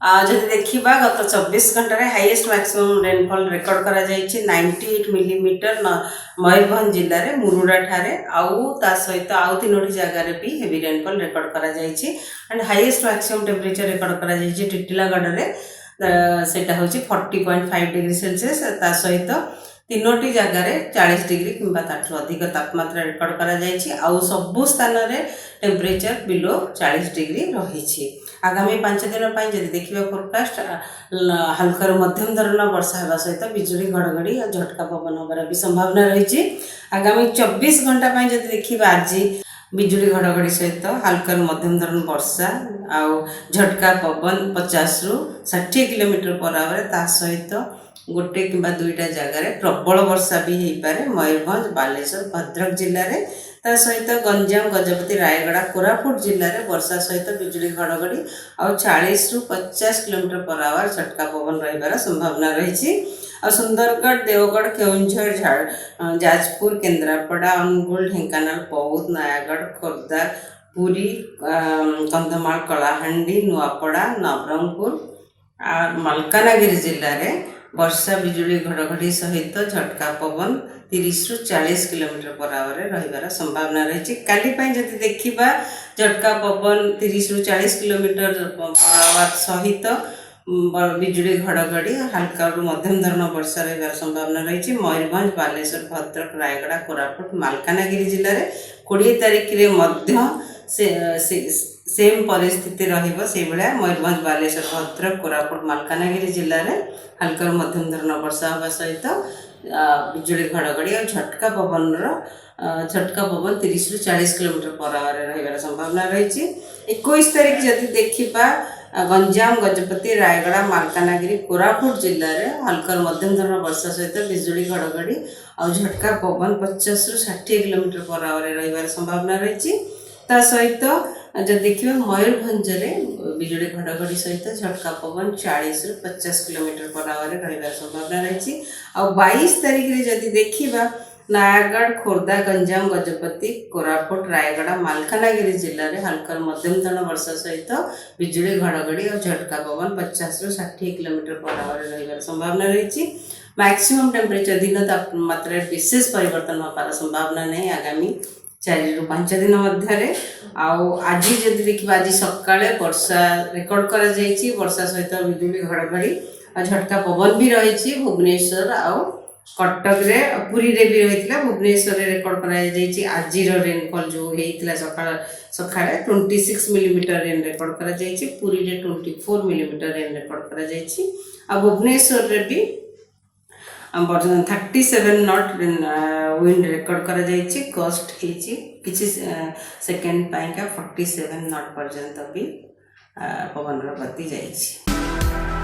जदि देखा गत 24 घंटे हाईएस्ट मैक्सिमम रेनफॉल रेकर्ड करा 98 मिलीमीटर मयूरभंज जिले में मुरुडा ठारे ता सहित आउ 3टी जगार भी हेवी रेनफॉल रेकर्ड करा and highest maximum temperature record करा टिटिलागढ़ में सेटा हूँ 40.5 डिग्री सेल्सियस ता सहित 3टी जगार 40 डिग्री किंबा ताठू अधिक तापमात्रा रेकर्ड करा सबु स्थान में टेम्परेचर बिलो 40 डिग्री रही। आगामी 5 दिन जब देखा फोरकास्ट हल्का मध्यम धरण वर्षा होगा सहित बिजुली घड़घड़ी और झटका पवन होबार भी संभावना रही। आगामी 24 घंटा जब देखा आज बिजुली घड़घड़ी सहित हल्का मध्यम धरण वर्षा आउ झटका पवन 50 ରୁ 60 किलोमीटर पर आवर ता सहित गोटे कि 2टा जगार प्रबल वर्षा भी हो पारे मयूरभंज बालेश्वर भद्रक जिले में ता सहित गंजाम गजपति रायगड़ा कोरापुट जिले में वर्षा सहित बिजुली घड़घड़ी और 40 ରୁ 50 किलोमीटर पर आवर झटका पवन रही संभावना रही। सुंदरगढ़ देवगढ़ केउंझर जाजपुर केन्द्रापड़ा अनुगुल ढेंकानाल बौद्ध नयागढ़ खोर्धा पुरी कंधमाल कलाहांडी नुआपड़ा नवरंगपुर और मलकानगिरी जिले में वर्षा बिजुली घड़घड़ी सहित झटका पवन 30 ରୁ 40 किलोमीटर पर आवर रही संभावना रही। काली जब देखा झटका पवन 30 ରୁ 40 किलोमीटर पर आवर सहित बिजुली घड़घड़ी हल्का मध्यम धरण वर्षा रही संभावना रही। मयूरभंज बालेश्वर भद्रक रायगड़ा कोरापुट मालकानगिरी जिले में 20 तारिख में सेम परिस्थिति रही मयूरभंज बालेश्वर भद्रक कोरापुट मालकानगिरी जिले में हल्का मध्यम धरण वर्षा होगा सहित बिजुली घड़घड़ी और झटका पवन 30 ରୁ 40 किलोमीटर पर आवर रही संभावना रही। 21 तारिख जब देखा गंजाम गजपति रायगड़ा मालकानगिरी कोरापुट जिले में हल्का मध्यम धरण वर्षा सहित बिजुली घड़घड़ी और झटका पवन 50 ରୁ 60 किलोमीटर पर आवर रही संभावना रही। ता सहित जब देखिए मयूरभंज में बिजुली घड़घड़ी सहित झटका पवन 40 ରୁ 50 किलोमीटर पर आवर रही संभावना रही। और 22 तारिख में जब देखा नयागढ़ खोर्धा गंजाम गजपति कोरापुट रायगड़ा मालकानगिरी जिले में हल्का मध्यम धरण वर्षा सहित बिजुली घड़घड़ी और झटका पवन 50 ରୁ 60 किलोमीटर पर आवर रही संभावना रही। मैक्सिमम टेम्परेचर दिन तापमात्रा विशेष परिवर्तन होबार संभावना नहीं आगामी 4 ରୁ 5 दिन मध्य। आज जब देखा आज सका वर्षा रेकर्ड कर वर्षा सहित बिजुली घड़घड़ी और झटका पवन भी रही भुवनेश्वर आउ कटक रे पुरी रे भी रही भुवनेश्वर रेकर्ड कर आज रेनफॉल जो होता सका 26 मिलीमीटर रेन रेकर्ड कर पुरी रे 24 मिलीमीटर रेन रेकर्ड कर भुवनेश्वर रे भी 37 नॉट विंड रेकर्ड कर कोस्ट किसी सेकेंड पाइका 47 नॉट पर्यंत भी पवन गति जाइए।